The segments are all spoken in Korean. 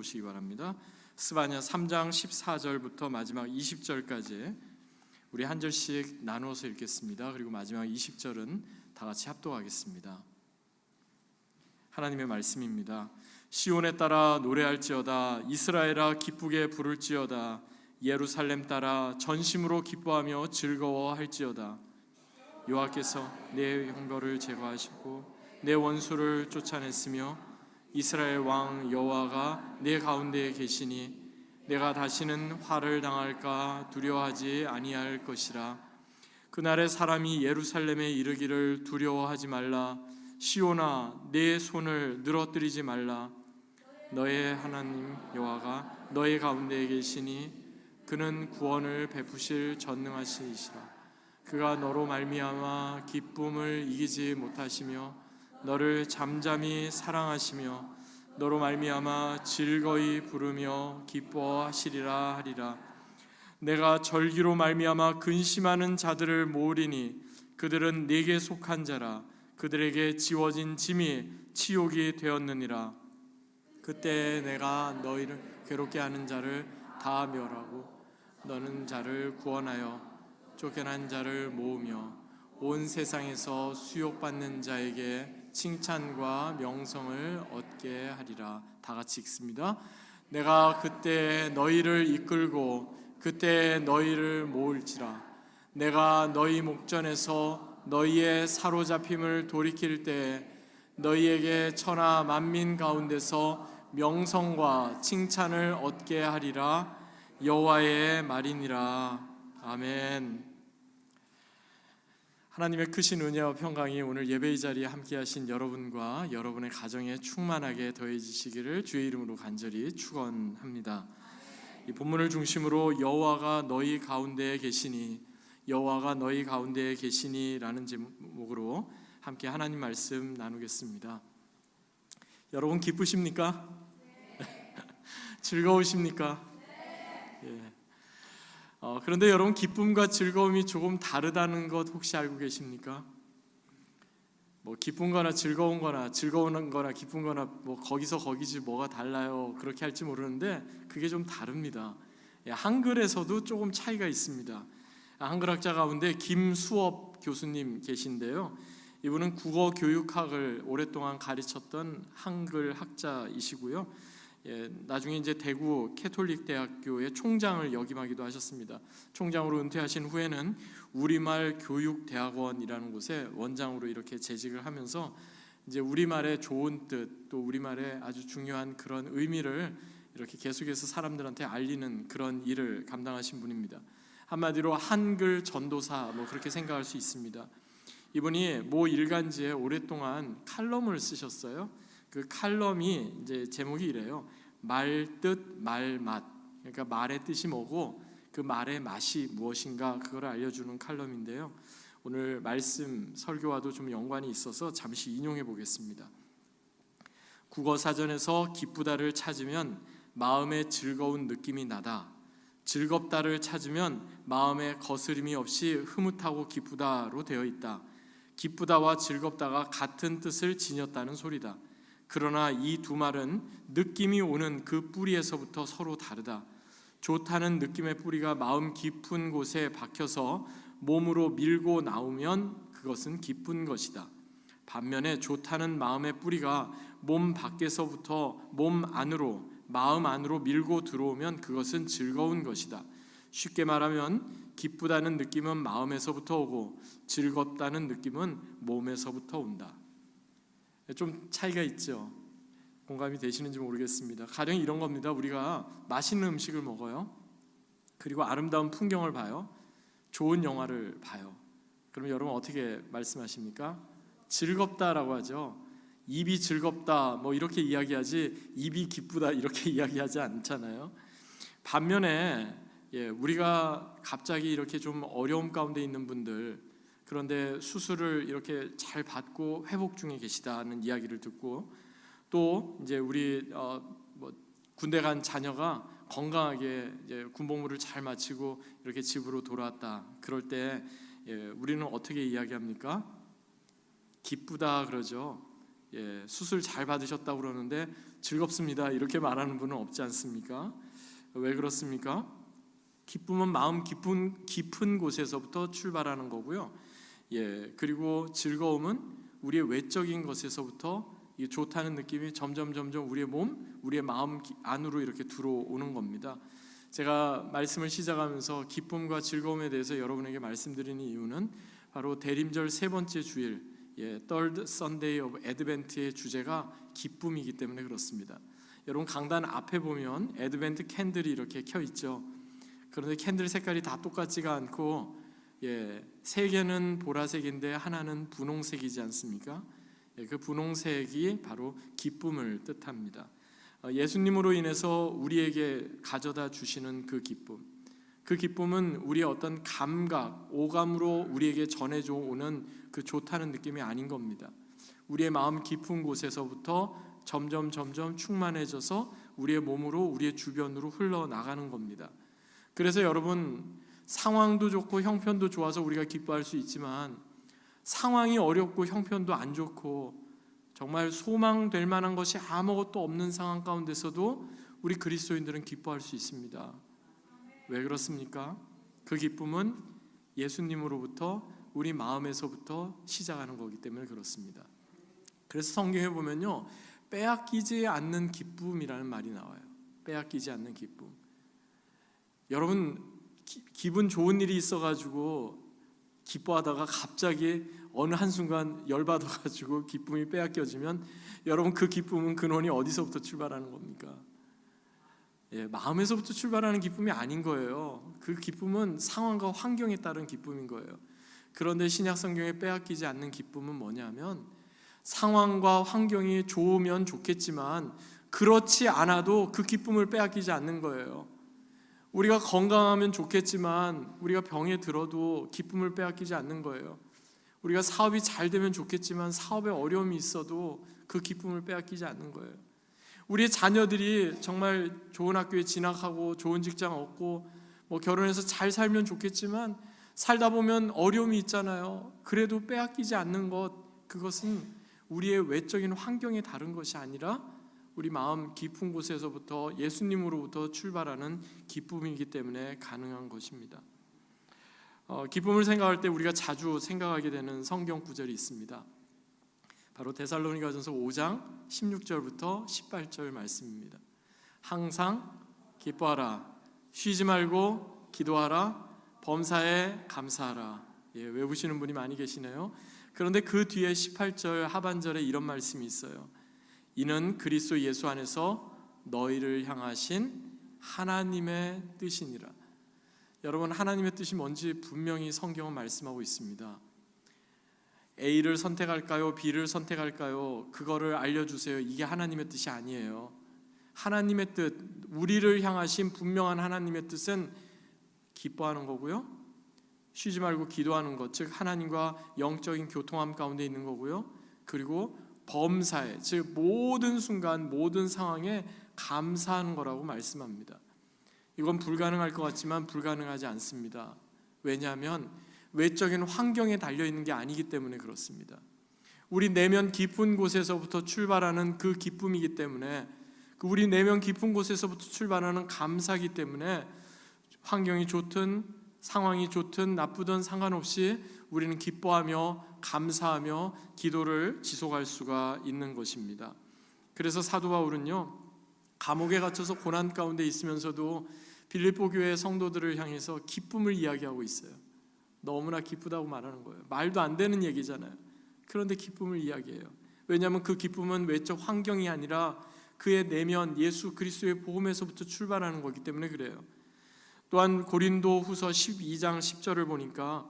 보시기 바랍니다. 스바냐 3장 14절부터 마지막 20절까지 우리 한 절씩 나누어서 읽겠습니다. 그리고 마지막 20절은 다 같이 합독하겠습니다. 하나님의 말씀입니다. 시온에 따라 노래할지어다. 이스라엘아 기쁘게 부를지어다. 예루살렘 따라 전심으로 기뻐하며 즐거워할지어다. 여호와께서 내 형벌을 제거하시고 내 원수를 쫓아냈으며 이스라엘 왕 여호와가 내 가운데에 계시니 내가 다시는 화를 당할까 두려워하지 아니할 것이라. 그날에 사람이 예루살렘에 이르기를 두려워하지 말라. 시온아 내 손을 늘어뜨리지 말라. 너의 하나님 여호와가 너의 가운데에 계시니 그는 구원을 베푸실 전능하시니시라. 그가 너로 말미암아 기쁨을 이기지 못하시며 너를 잠잠히 사랑하시며 너로 말미암아 즐거이 부르며 기뻐하시리라 하리라. 내가 절기로 말미암아 근심하는 자들을 모으리니 그들은 네게 속한 자라. 그들에게 지워진 짐이 치욕이 되었느니라. 그때 내가 너희를 괴롭게 하는 자를 다 멸하고 너는 자를 구원하여 쫓겨난 자를 모으며 온 세상에서 수욕받는 자에게 칭찬과 명성을 얻게 하리라. 다 같이 읽습니다. 내가 그때 너희를 이끌고 그때 너희를 모을지라. 내가 너희 목전에서 너희의 사로잡힘을 돌이킬 때 너희에게 천하 만민 가운데서 명성과 칭찬을 얻게 하리라. 여호와의 말이니라. 아멘. 하나님의 크신 은혜와 평강이 오늘 예배의 자리에 함께하신 여러분과 여러분의 가정에 충만하게 더해지시기를 주의 이름으로 간절히 축원합니다. 이 본문을 중심으로 여호와가 너희 가운데에 계시니, 여호와가 너희 가운데에 계시니라는 제목으로 함께 하나님 말씀 나누겠습니다. 여러분 기쁘십니까? 네. 즐거우십니까? 네. 그런데 여러분 기쁨과 즐거움이 조금 다르다는 것 혹시 알고 계십니까? 뭐 기쁜 거나 즐거운 거나 즐거운 거나 기쁜 거나 뭐 거기서 거기지 뭐가 달라요 그렇게 할지 모르는데 그게 좀 다릅니다. 한글에서도 조금 차이가 있습니다. 한글학자 가운데 김수업 교수님 계신데요. 이분은 국어 교육학을 오랫동안 가르쳤던 한글 학자이시고요. 나중에 이제 대구 캐톨릭 대학교의 총장을 역임하기도 하셨습니다. 총장으로 은퇴하신 후에는 우리말 교육대학원이라는 곳에 원장으로 이렇게 재직을 하면서 이제 우리말의 좋은 뜻, 또 우리말의 아주 중요한 그런 의미를 이렇게 계속해서 사람들한테 알리는 그런 일을 감당하신 분입니다. 한마디로 한글 전도사 뭐 그렇게 생각할 수 있습니다. 이분이 모 일간지에 오랫동안 칼럼을 쓰셨어요. 그 칼럼이 이제 제목이 이래요. 말뜻 말맛. 그러니까 말의 뜻이 뭐고 그 말의 맛이 무엇인가 그걸 알려주는 칼럼인데요. 오늘 말씀 설교와도 좀 연관이 있어서 잠시 인용해 보겠습니다. 국어사전에서 기쁘다를 찾으면 마음에 즐거운 느낌이 나다. 즐겁다를 찾으면 마음에 거스림이 없이 흐뭇하고 기쁘다로 되어 있다. 기쁘다와 즐겁다가 같은 뜻을 지녔다는 소리다. 그러나 이 두 말은 느낌이 오는 그 뿌리에서부터 서로 다르다. 좋다는 느낌의 뿌리가 마음 깊은 곳에 박혀서 몸으로 밀고 나오면 그것은 기쁜 것이다. 반면에 좋다는 마음의 뿌리가 몸 밖에서부터 몸 안으로, 마음 안으로 밀고 들어오면 그것은 즐거운 것이다. 쉽게 말하면 기쁘다는 느낌은 마음에서부터 오고 즐겁다는 느낌은 몸에서부터 온다. 좀 차이가 있죠. 공감이 되시는지 모르겠습니다. 가령 이런 겁니다. 우리가 맛있는 음식을 먹어요. 그리고 아름다운 풍경을 봐요. 좋은 영화를 봐요. 그럼 여러분 어떻게 말씀하십니까? 즐겁다라고 하죠. 입이 즐겁다 뭐 이렇게 이야기하지 입이 기쁘다 이렇게 이야기하지 않잖아요. 반면에 우리가 갑자기 이렇게 좀 어려움 가운데 있는 분들, 그런데 수술을 이렇게 잘 받고 회복 중에 계시다는 이야기를 듣고, 또 이제 우리 군대 간 자녀가 건강하게 이제 군복무를 잘 마치고 이렇게 집으로 돌아왔다. 그럴 때 우리는 어떻게 이야기합니까? 기쁘다 그러죠. 수술 잘 받으셨다고 그러는데 즐겁습니다 이렇게 말하는 분은 없지 않습니까? 왜 그렇습니까? 기쁨은 마음 깊은 곳에서부터 출발하는 거고요. 그리고 즐거움은 우리의 외적인 것에서부터 이 좋다는 느낌이 점점 우리의 몸, 우리의 마음 안으로 이렇게 들어오는 겁니다. 제가 말씀을 시작하면서 기쁨과 즐거움에 대해서 여러분에게 말씀드리는 이유는 바로 대림절 세 번째 주일, Third Sunday of Advent의 주제가 기쁨이기 때문에 그렇습니다. 여러분 강단 앞에 보면 애드벤트 캔들이 이렇게 켜 있죠. 그런데 캔들 색깔이 다 똑같지가 않고 세 개는 보라색인데 하나는 분홍색이지 않습니까? 그 분홍색이 바로 기쁨을 뜻합니다. 예수님으로 인해서 우리에게 가져다 주시는 그 기쁨은 우리의 어떤 감각, 오감으로 우리에게 전해져 오는 그 좋다는 느낌이 아닌 겁니다. 우리의 마음 깊은 곳에서부터 점점 충만해져서 우리의 몸으로 우리의 주변으로 흘러나가는 겁니다. 그래서 여러분 상황도 좋고 형편도 좋아서 우리가 기뻐할 수 있지만 상황이 어렵고 형편도 안 좋고 정말 소망될 만한 것이 아무것도 없는 상황 가운데서도 우리 그리스도인들은 기뻐할 수 있습니다. 왜 그렇습니까? 그 기쁨은 예수님으로부터 우리 마음에서부터 시작하는 거기 때문에 그렇습니다. 그래서 성경에 보면요, 빼앗기지 않는 기쁨이라는 말이 나와요. 빼앗기지 않는 기쁨. 여러분 기분 좋은 일이 있어가지고 기뻐하다가 갑자기 어느 한순간 열받아가지고 기쁨이 빼앗겨지면 여러분 그 기쁨은 근원이 어디서부터 출발하는 겁니까? 마음에서부터 출발하는 기쁨이 아닌 거예요. 그 기쁨은 상황과 환경에 따른 기쁨인 거예요. 그런데 신약 성경에 빼앗기지 않는 기쁨은 뭐냐면 상황과 환경이 좋으면 좋겠지만 그렇지 않아도 그 기쁨을 빼앗기지 않는 거예요. 우리가 건강하면 좋겠지만 우리가 병에 들어도 기쁨을 빼앗기지 않는 거예요. 우리가 사업이 잘 되면 좋겠지만 사업에 어려움이 있어도 그 기쁨을 빼앗기지 않는 거예요. 우리의 자녀들이 정말 좋은 학교에 진학하고 좋은 직장 얻고 결혼해서 잘 살면 좋겠지만 살다 보면 어려움이 있잖아요. 그래도 빼앗기지 않는 것, 그것은 우리의 외적인 환경에 다른 것이 아니라 우리 마음 깊은 곳에서부터 예수님으로부터 출발하는 기쁨이기 때문에 가능한 것입니다. 기쁨을 생각할 때 우리가 자주 생각하게 되는 성경 구절이 있습니다. 바로 데살로니가전서 5장 16절부터 18절 말씀입니다. 항상 기뻐하라, 쉬지 말고 기도하라, 범사에 감사하라. 외우시는 분이 많이 계시네요. 그런데 그 뒤에 18절 하반절에 이런 말씀이 있어요. 이는 그리스도 예수 안에서 너희를 향하신 하나님의 뜻이니라. 여러분 하나님의 뜻이 뭔지 분명히 성경은 말씀하고 있습니다. A를 선택할까요? B를 선택할까요? 그거를 알려주세요. 이게 하나님의 뜻이 아니에요. 하나님의 뜻, 우리를 향하신 분명한 하나님의 뜻은 기뻐하는 거고요, 쉬지 말고 기도하는 것, 즉 하나님과 영적인 교통함 가운데 있는 거고요, 그리고 범사에, 즉 모든 순간 모든 상황에 감사하는 거라고 말씀합니다. 이건 불가능할 것 같지만 불가능하지 않습니다. 왜냐하면 외적인 환경에 달려있는 게 아니기 때문에 그렇습니다. 우리 내면 깊은 곳에서부터 출발하는 그 기쁨이기 때문에, 우리 내면 깊은 곳에서부터 출발하는 감사이기 때문에 환경이 좋든 상황이 좋든 나쁘든 상관없이 우리는 기뻐하며 감사하며 기도를 지속할 수가 있는 것입니다. 그래서 사도 바울은요, 감옥에 갇혀서 고난 가운데 있으면서도 빌립보 교회 성도들을 향해서 기쁨을 이야기하고 있어요. 너무나 기쁘다고 말하는 거예요. 말도 안 되는 얘기잖아요. 그런데 기쁨을 이야기해요. 왜냐하면 그 기쁨은 외적 환경이 아니라 그의 내면 예수 그리스도의 복음에서부터 출발하는 거기 때문에 그래요. 또한 고린도 후서 12장 10절을 보니까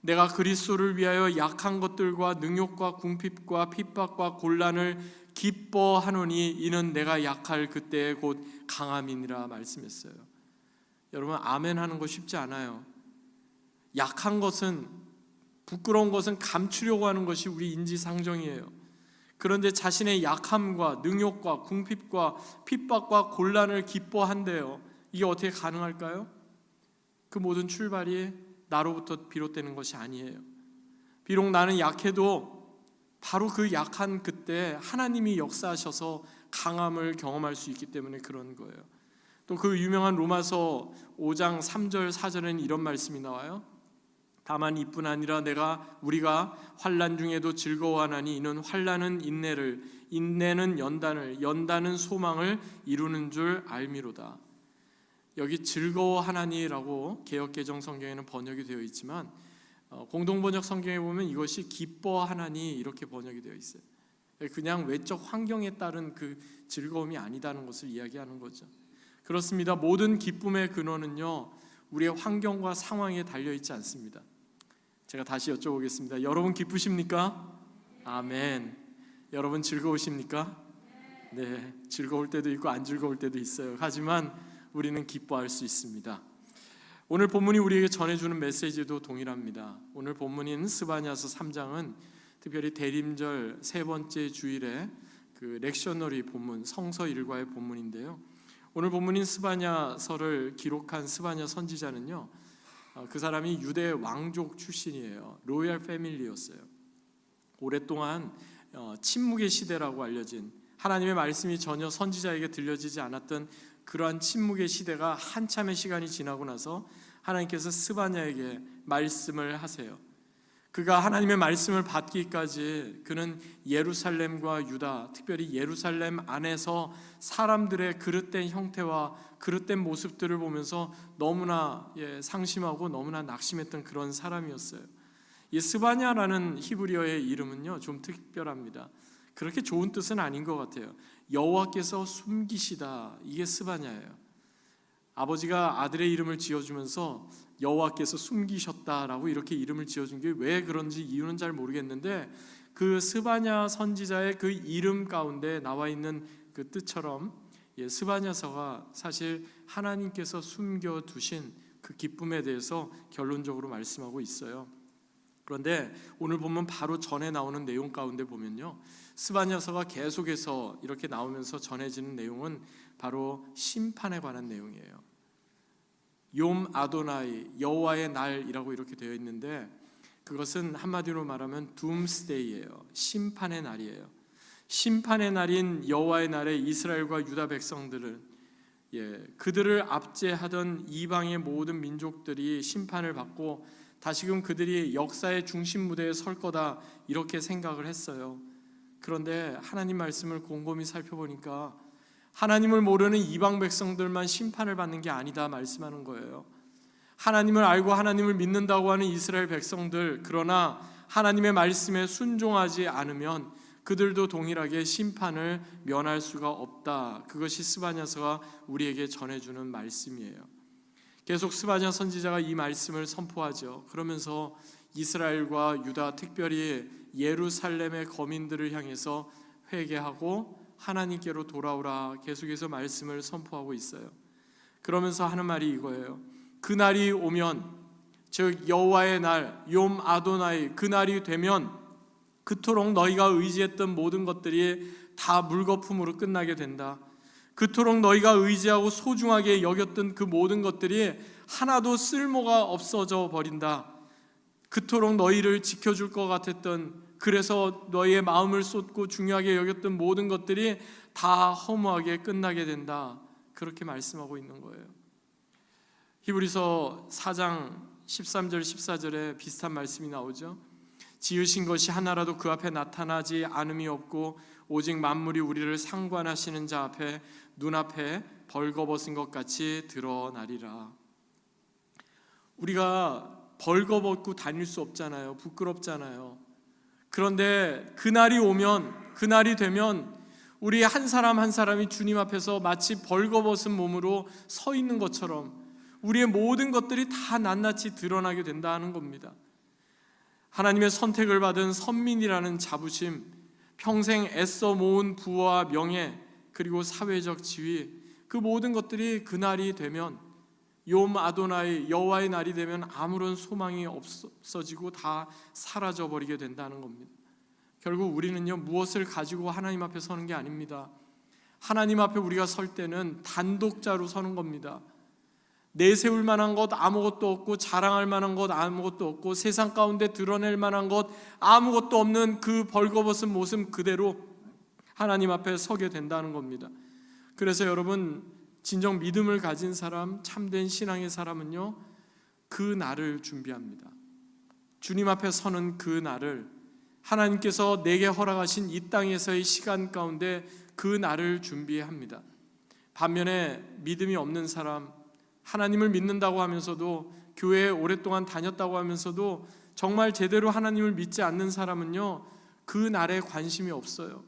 내가 그리스도를 위하여 약한 것들과 능욕과 궁핍과 핍박과 곤란을 기뻐하노니 이는 내가 약할 그때에 곧 강함이니라 말씀했어요. 여러분 아멘 하는 거 쉽지 않아요. 약한 것은, 부끄러운 것은 감추려고 하는 것이 우리 인지상정이에요. 그런데 자신의 약함과 능욕과 궁핍과 핍박과 곤란을 기뻐한대요. 이게 어떻게 가능할까요? 그 모든 출발이 나로부터 비롯되는 것이 아니에요. 비록 나는 약해도 바로 그 약한 그때 하나님이 역사하셔서 강함을 경험할 수 있기 때문에 그런 거예요. 또 그 유명한 로마서 5장 3절 4절에는 이런 말씀이 나와요. 다만 이뿐 아니라 우리가 환난 중에도 즐거워하나니 이는 환난은 인내를, 인내는 연단을, 연단은 소망을 이루는 줄 알미로다. 여기 즐거워하나니라고 개역개정 성경에는 번역이 되어 있지만 공동번역 성경에 보면 이것이 기뻐하나니 이렇게 번역이 되어 있어요. 그냥 외적 환경에 따른 그 즐거움이 아니다는 것을 이야기하는 거죠. 그렇습니다. 모든 기쁨의 근원은요, 우리의 환경과 상황에 달려 있지 않습니다. 제가 다시 여쭤보겠습니다. 여러분 기쁘십니까? 아멘. 여러분 즐거우십니까? 네, 즐거울 때도 있고 안 즐거울 때도 있어요. 하지만 우리는 기뻐할 수 있습니다. 오늘 본문이 우리에게 전해주는 메시지도 동일합니다. 오늘 본문인 스바냐서 3장은 특별히 대림절 세 번째 주일에 그 렉셔너리 본문, 성서 일과의 본문인데요. 오늘 본문인 스바냐서를 기록한 스바냐 선지자는요, 그 사람이 유대 왕족 출신이에요. 로얄 패밀리였어요. 오랫동안 침묵의 시대라고 알려진, 하나님의 말씀이 전혀 선지자에게 들려지지 않았던 그러한 침묵의 시대가 한참의 시간이 지나고 나서 하나님께서 스바냐에게 말씀을 하세요. 그가 하나님의 말씀을 받기까지 그는 예루살렘과 유다, 특별히 예루살렘 안에서 사람들의 그릇된 형태와 그릇된 모습들을 보면서 너무나 상심하고 너무나 낙심했던 그런 사람이었어요. 이 스바냐라는 히브리어의 이름은요, 좀 특별합니다. 그렇게 좋은 뜻은 아닌 것 같아요. 여호와께서 숨기시다, 이게 스바냐예요. 아버지가 아들의 이름을 지어주면서 여호와께서 숨기셨다라고 이렇게 이름을 지어준 게 왜 그런지 이유는 잘 모르겠는데, 그 스바냐 선지자의 그 이름 가운데 나와 있는 그 뜻처럼 스바냐서가 사실 하나님께서 숨겨두신 그 기쁨에 대해서 결론적으로 말씀하고 있어요. 그런데 오늘 보면 바로 전에 나오는 내용 가운데 보면요, 스바냐서가 계속해서 이렇게 나오면서 전해지는 내용은 바로 심판에 관한 내용이에요. 욤 아도나이, 여호와의 날이라고 이렇게 되어 있는데, 그것은 한마디로 말하면 둠스데이예요. 심판의 날이에요. 심판의 날인 여호와의 날에 이스라엘과 유다 백성들은 그들을 압제하던 이방의 모든 민족들이 심판을 받고 다시금 그들이 역사의 중심 무대에 설 거다, 이렇게 생각을 했어요. 그런데 하나님 말씀을 곰곰이 살펴보니까 하나님을 모르는 이방 백성들만 심판을 받는 게 아니다 말씀하는 거예요. 하나님을 알고 하나님을 믿는다고 하는 이스라엘 백성들, 그러나 하나님의 말씀에 순종하지 않으면 그들도 동일하게 심판을 면할 수가 없다. 그것이 스바냐서가 우리에게 전해주는 말씀이에요. 계속 스바냐 선지자가 이 말씀을 선포하죠. 그러면서 이스라엘과 유다, 특별히 예루살렘의 거민들을 향해서 회개하고 하나님께로 돌아오라, 계속해서 말씀을 선포하고 있어요. 그러면서 하는 말이 이거예요. 그날이 오면, 즉 여호와의 날, 욤 아도나이, 그날이 되면 그토록 너희가 의지했던 모든 것들이 다 물거품으로 끝나게 된다. 그토록 너희가 의지하고 소중하게 여겼던 그 모든 것들이 하나도 쓸모가 없어져 버린다. 그토록 너희를 지켜줄 것 같았던, 그래서 너희의 마음을 쏟고 중요하게 여겼던 모든 것들이 다 허무하게 끝나게 된다. 그렇게 말씀하고 있는 거예요. 히브리서 4장 13절 14절에 비슷한 말씀이 나오죠. 지으신 것이 하나라도 그 앞에 나타나지 않음이 없고 오직 만물이 우리를 상관하시는 자 앞에 눈앞에 벌거벗은 것 같이 드러나리라. 우리가 벌거벗고 다닐 수 없잖아요. 부끄럽잖아요. 그런데 그날이 오면, 그날이 되면 우리 한 사람 한 사람이 주님 앞에서 마치 벌거벗은 몸으로 서 있는 것처럼 우리의 모든 것들이 다 낱낱이 드러나게 된다는 겁니다. 하나님의 선택을 받은 선민이라는 자부심, 평생 애써 모은 부와 명예, 그리고 사회적 지위, 그 모든 것들이 그날이 되면, 욤 아도나이, 여호와의 날이 되면 아무런 소망이 없어지고 다 사라져버리게 된다는 겁니다. 결국 우리는요, 무엇을 가지고 하나님 앞에 서는 게 아닙니다. 하나님 앞에 우리가 설 때는 단독자로 서는 겁니다. 내세울 만한 것 아무것도 없고 자랑할 만한 것 아무것도 없고 세상 가운데 드러낼 만한 것 아무것도 없는 그 벌거벗은 모습 그대로 하나님 앞에 서게 된다는 겁니다. 그래서 여러분, 진정 믿음을 가진 사람, 참된 신앙의 사람은요, 그 날을 준비합니다. 주님 앞에 서는 그 날을, 하나님께서 내게 허락하신 이 땅에서의 시간 가운데 그 날을 준비합니다. 반면에 믿음이 없는 사람, 하나님을 믿는다고 하면서도, 교회에 오랫동안 다녔다고 하면서도 정말 제대로 하나님을 믿지 않는 사람은요, 그 날에 관심이 없어요.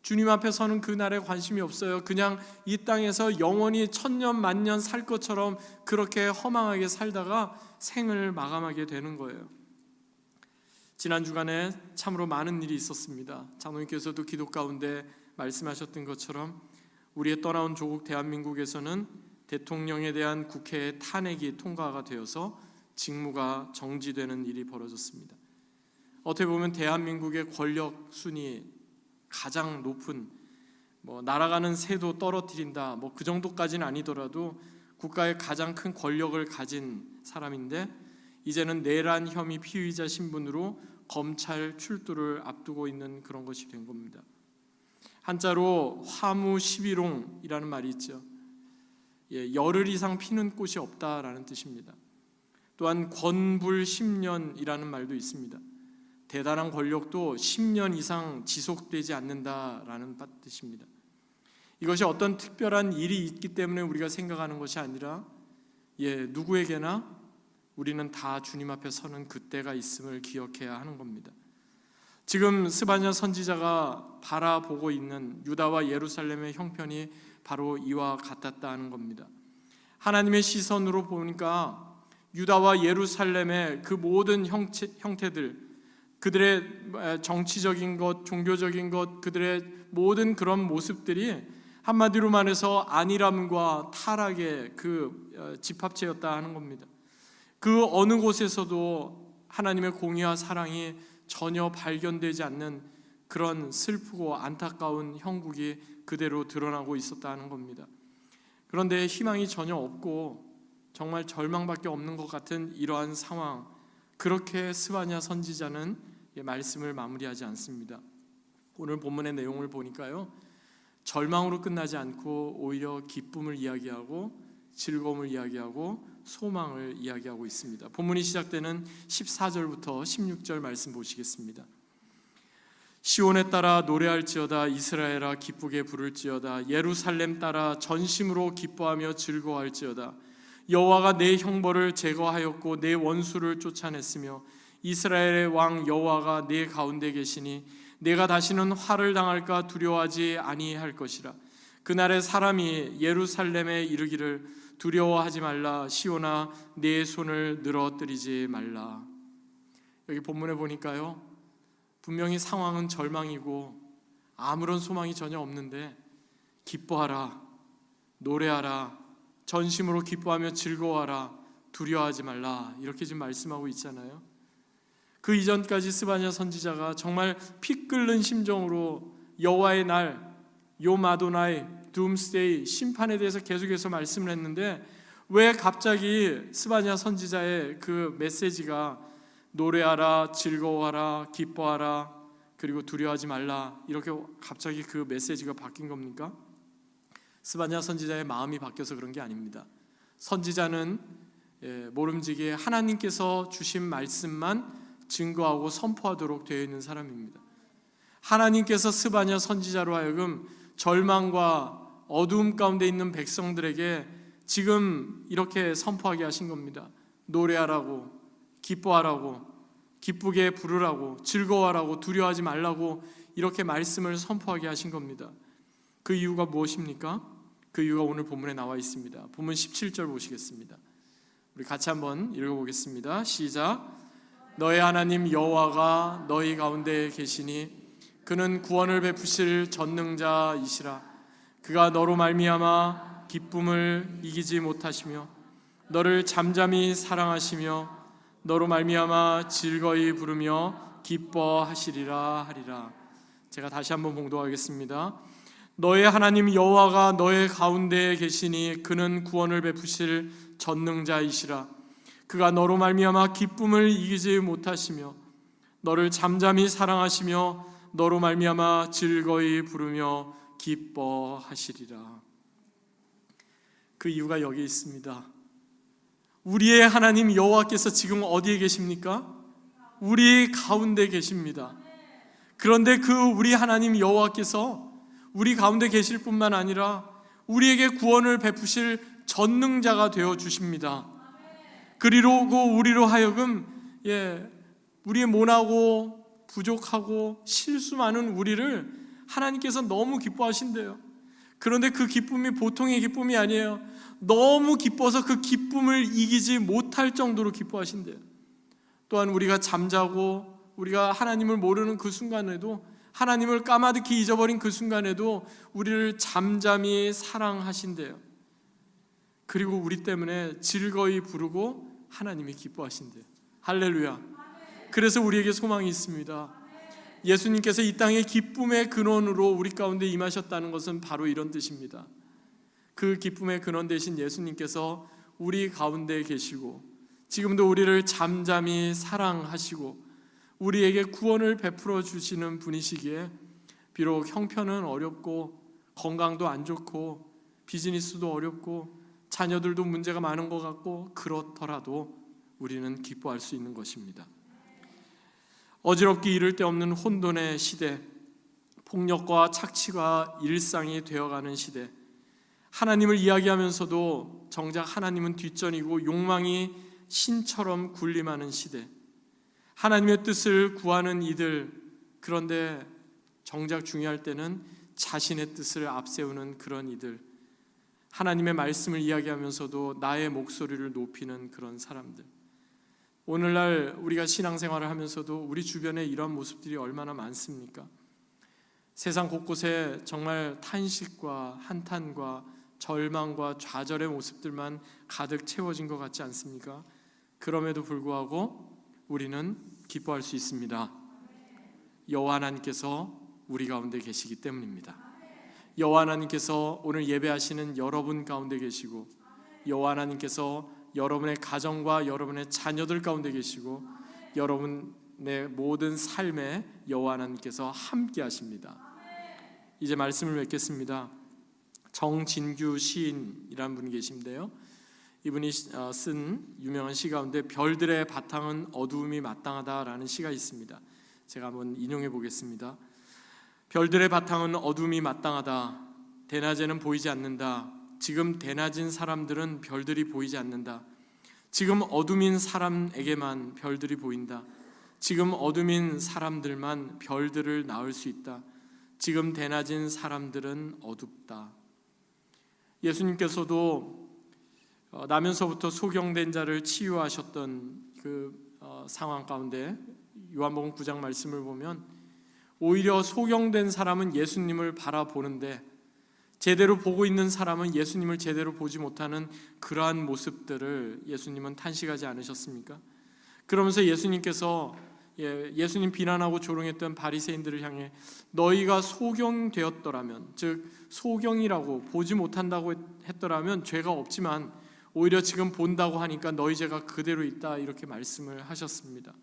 주님 앞에 서는 그 날에 관심이 없어요. 그냥 이 땅에서 영원히 천년 만년 살 것처럼 그렇게 허망하게 살다가 생을 마감하게 되는 거예요. 지난 주간에 참으로 많은 일이 있었습니다. 장로님께서도 기도 가운데 말씀하셨던 것처럼 우리의 떠나온 조국 대한민국에서는 대통령에 대한 국회의 탄핵이 통과가 되어서 직무가 정지되는 일이 벌어졌습니다. 어떻게 보면 대한민국의 권력 순위 가장 높은, 날아가는 새도 떨어뜨린다, 그 정도까지는 아니더라도 국가의 가장 큰 권력을 가진 사람인데, 이제는 내란 혐의 피의자 신분으로 검찰 출두를 앞두고 있는 그런 것이 된 겁니다. 한자로 화무시비롱이라는 말이 있죠. 열흘 이상 피는 꽃이 없다라는 뜻입니다. 또한 권불10년이라는 말도 있습니다. 대단한 권력도 10년 이상 지속되지 않는다라는 뜻입니다. 이것이 어떤 특별한 일이 있기 때문에 우리가 생각하는 것이 아니라 누구에게나 우리는 다 주님 앞에 서는 그때가 있음을 기억해야 하는 겁니다. 지금 스바냐 선지자가 바라보고 있는 유다와 예루살렘의 형편이 바로 이와 같았다는 겁니다. 하나님의 시선으로 보니까 유다와 예루살렘의 그 모든 형태들, 그들의 정치적인 것, 종교적인 것, 그들의 모든 그런 모습들이 한마디로 말해서 안일함과 타락의 그 집합체였다 하는 겁니다. 그 어느 곳에서도 하나님의 공의와 사랑이 전혀 발견되지 않는 그런 슬프고 안타까운 형국이 그대로 드러나고 있었다는 겁니다. 그런데 희망이 전혀 없고 정말 절망밖에 없는 것 같은 이러한 상황, 그렇게 스바냐 선지자는 말씀을 마무리하지 않습니다. 오늘 본문의 내용을 보니까요, 절망으로 끝나지 않고 오히려 기쁨을 이야기하고 즐거움을 이야기하고 소망을 이야기하고 있습니다. 본문이 시작되는 14절부터 16절 말씀 보시겠습니다. 시온에 따라 노래할지어다, 이스라엘아 기쁘게 부를지어다, 예루살렘 따라 전심으로 기뻐하며 즐거워할지어다. 여호와가 내 형벌을 제거하였고 내 원수를 쫓아냈으며 이스라엘의 왕 여호와가 내 가운데 계시니 내가 다시는 화를 당할까 두려워하지 아니할 것이라. 그날에 사람이 예루살렘에 이르기를 두려워하지 말라, 시온아 내 손을 늘어뜨리지 말라. 여기 본문에 보니까요, 분명히 상황은 절망이고 아무런 소망이 전혀 없는데 기뻐하라, 노래하라, 전심으로 기뻐하며 즐거워하라, 두려워하지 말라, 이렇게 지금 말씀하고 있잖아요. 그 이전까지 스바냐 선지자가 정말 피 끓는 심정으로 여호와의 날, 요마도나이, 둠스데이, 심판에 대해서 계속해서 말씀을 했는데 왜 갑자기 스바냐 선지자의 그 메시지가 노래하라, 즐거워하라, 기뻐하라, 그리고 두려워하지 말라, 이렇게 갑자기 그 메시지가 바뀐 겁니까? 스바냐 선지자의 마음이 바뀌어서 그런 게 아닙니다. 선지자는 모름지기에 하나님께서 주신 말씀만 증거하고 선포하도록 되어 있는 사람입니다. 하나님께서 스바냐 선지자로 하여금 절망과 어두움 가운데 있는 백성들에게 지금 이렇게 선포하게 하신 겁니다. 노래하라고, 기뻐하라고, 기쁘게 부르라고, 즐거워하라고, 두려워하지 말라고 이렇게 말씀을 선포하게 하신 겁니다. 그 이유가 무엇입니까? 그 이유가 오늘 본문에 나와 있습니다. 본문 17절 보시겠습니다. 우리 같이 한번 읽어보겠습니다. 시작. 너의 하나님 여호와가 너희 가운데 계시니 그는 구원을 베푸실 전능자이시라. 그가 너로 말미암아 기쁨을 이기지 못하시며 너를 잠잠히 사랑하시며 너로 말미암아 즐거이 부르며 기뻐하시리라 하리라. 제가 다시 한번 봉독하겠습니다. 너의 하나님 여호와가 너의 가운데에 계시니 그는 구원을 베푸실 전능자이시라. 그가 너로 말미암아 기쁨을 이기지 못하시며 너를 잠잠히 사랑하시며 너로 말미암아 즐거이 부르며 기뻐하시리라. 그 이유가 여기 있습니다. 우리의 하나님 여호와께서 지금 어디에 계십니까? 우리 가운데 계십니다. 그런데 그 우리 하나님 여호와께서 우리 가운데 계실 뿐만 아니라 우리에게 구원을 베푸실 전능자가 되어 주십니다. 그리고 우리로 하여금 우리의 모나고 부족하고 실수 많은 우리를 하나님께서 너무 기뻐하신대요. 그런데 그 기쁨이 보통의 기쁨이 아니에요. 너무 기뻐서 그 기쁨을 이기지 못할 정도로 기뻐하신대요. 또한 우리가 잠자고 우리가 하나님을 모르는 그 순간에도, 하나님을 까마득히 잊어버린 그 순간에도 우리를 잠잠히 사랑하신대요. 그리고 우리 때문에 즐거이 부르고 하나님이 기뻐하신대요. 할렐루야. 그래서 우리에게 소망이 있습니다. 예수님께서 이 땅의 기쁨의 근원으로 우리 가운데 임하셨다는 것은 바로 이런 뜻입니다. 그 기쁨의 근원 되신 예수님께서 우리 가운데 계시고 지금도 우리를 잠잠히 사랑하시고 우리에게 구원을 베풀어 주시는 분이시기에 비록 형편은 어렵고 건강도 안 좋고 비즈니스도 어렵고 자녀들도 문제가 많은 것 같고 그렇더라도 우리는 기뻐할 수 있는 것입니다. 어지럽기 이를 데 없는 혼돈의 시대, 폭력과 착취가 일상이 되어가는 시대, 하나님을 이야기하면서도 정작 하나님은 뒷전이고 욕망이 신처럼 군림하는 시대, 하나님의 뜻을 구하는 이들, 그런데 정작 중요할 때는 자신의 뜻을 앞세우는 그런 이들, 하나님의 말씀을 이야기하면서도 나의 목소리를 높이는 그런 사람들. 오늘날 우리가 신앙생활을 하면서도 우리 주변에 이런 모습들이 얼마나 많습니까? 세상 곳곳에 정말 탄식과 한탄과 절망과 좌절의 모습들만 가득 채워진 것 같지 않습니까? 그럼에도 불구하고 우리는 기뻐할 수 있습니다. 여호와 하나님께서 우리 가운데 계시기 때문입니다. 여호와 하나님께서 오늘 예배하시는 여러분 가운데 계시고 여호와 하나님께서 여러분의 가정과 여러분의 자녀들 가운데 계시고 여러분의 모든 삶에 여호와 하나님께서 함께 하십니다. 이제 말씀을 맺겠습니다. 정진규 시인이라는 분이 계신데요, 이분이 쓴 유명한 시 가운데 별들의 바탕은 어두움이 마땅하다라는 시가 있습니다. 제가 한번 인용해 보겠습니다. 별들의 바탕은 어둠이 마땅하다. 대낮에는 보이지 않는다. 지금 대낮인 사람들은 별들이 보이지 않는다. 지금 어둠인 사람에게만 별들이 보인다. 지금 어둠인 사람들만 별들을 낳을 수 있다. 지금 대낮인 사람들은 어둡다. 예수님께서도 나면서부터 소경된 자를 치유하셨던 그 상황 가운데 요한복음 9장 말씀을 보면 오히려 소경된 사람은 예수님을 바라보는데 제대로 보고 있는 사람은 예수님을 제대로 보지 못하는 그러한 모습들을 예수님은 탄식하지 않으셨습니까? 그러면서 예수님께서 예수님 비난하고 조롱했던 바리새인들을 향해 너희가 소경되었더라면, 즉 소경이라고 보지 못한다고 했더라면 죄가 없지만 오히려 지금 본다고 하니까 너희 죄가 그대로 있다, 이렇게 말씀을 하셨습니다.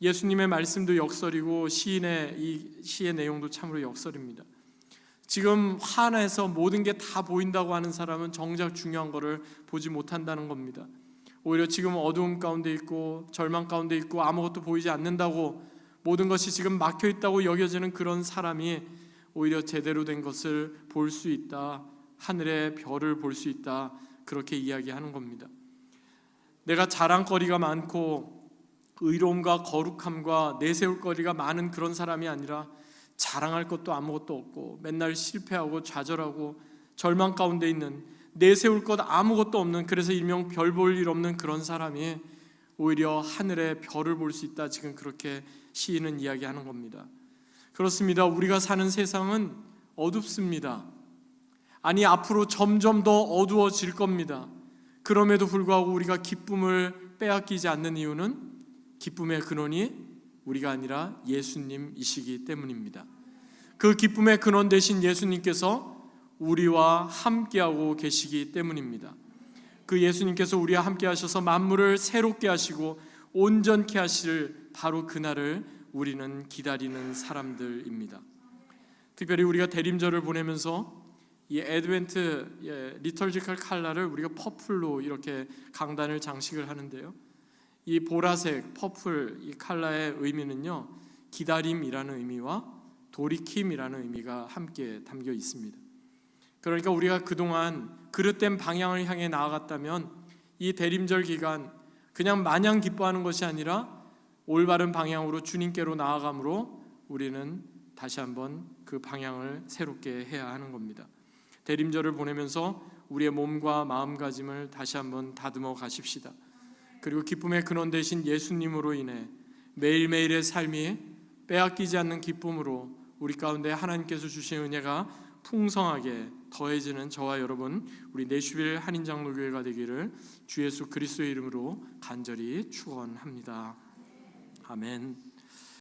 예수님의 말씀도 역설이고 이 시의 내용도 참으로 역설입니다. 지금 화내서 모든 게 다 보인다고 하는 사람은 정작 중요한 것을 보지 못한다는 겁니다. 오히려 지금 어두움 가운데 있고 절망 가운데 있고 아무것도 보이지 않는다고, 모든 것이 지금 막혀 있다고 여겨지는 그런 사람이 오히려 제대로 된 것을 볼 수 있다, 하늘의 별을 볼 수 있다, 그렇게 이야기하는 겁니다. 내가 자랑거리가 많고 의로움과 거룩함과 내세울 거리가 많은 그런 사람이 아니라 자랑할 것도 아무것도 없고 맨날 실패하고 좌절하고 절망 가운데 있는, 내세울 것 아무것도 없는, 그래서 일명 별 볼 일 없는 그런 사람이 오히려 하늘의 별을 볼 수 있다, 지금 그렇게 시인은 이야기하는 겁니다. 그렇습니다. 우리가 사는 세상은 어둡습니다. 아니, 앞으로 점점 더 어두워질 겁니다. 그럼에도 불구하고 우리가 기쁨을 빼앗기지 않는 이유는 기쁨의 근원이 우리가 아니라 예수님이시기 때문입니다. 그 기쁨의 근원 되신 예수님께서 우리와 함께하고 계시기 때문입니다. 그 예수님께서 우리와 함께 하셔서 만물을 새롭게 하시고 온전케 하실 바로 그날을 우리는 기다리는 사람들입니다. 특별히 우리가 대림절을 보내면서 이 애드벤트 리터지컬 컬러를 우리가 퍼플로 이렇게 강단을 장식을 하는데요, 이 보라색 퍼플 이 컬러의 의미는요, 기다림이라는 의미와 돌이킴이라는 의미가 함께 담겨 있습니다. 그러니까 우리가 그동안 그릇된 방향을 향해 나아갔다면 이 대림절 기간 그냥 마냥 기뻐하는 것이 아니라 올바른 방향으로 주님께로 나아감으로 우리는 다시 한번 그 방향을 새롭게 해야 하는 겁니다. 대림절을 보내면서 우리의 몸과 마음가짐을 다시 한번 다듬어 가십시다. 그리고 기쁨의 근원 되신 예수님으로 인해 매일매일의 삶이 빼앗기지 않는 기쁨으로 우리 가운데 하나님께서 주신 은혜가 풍성하게 더해지는 저와 여러분, 우리 내슈빌 한인장로교회가 되기를 주 예수 그리스도의 이름으로 간절히 축원합니다. 아멘.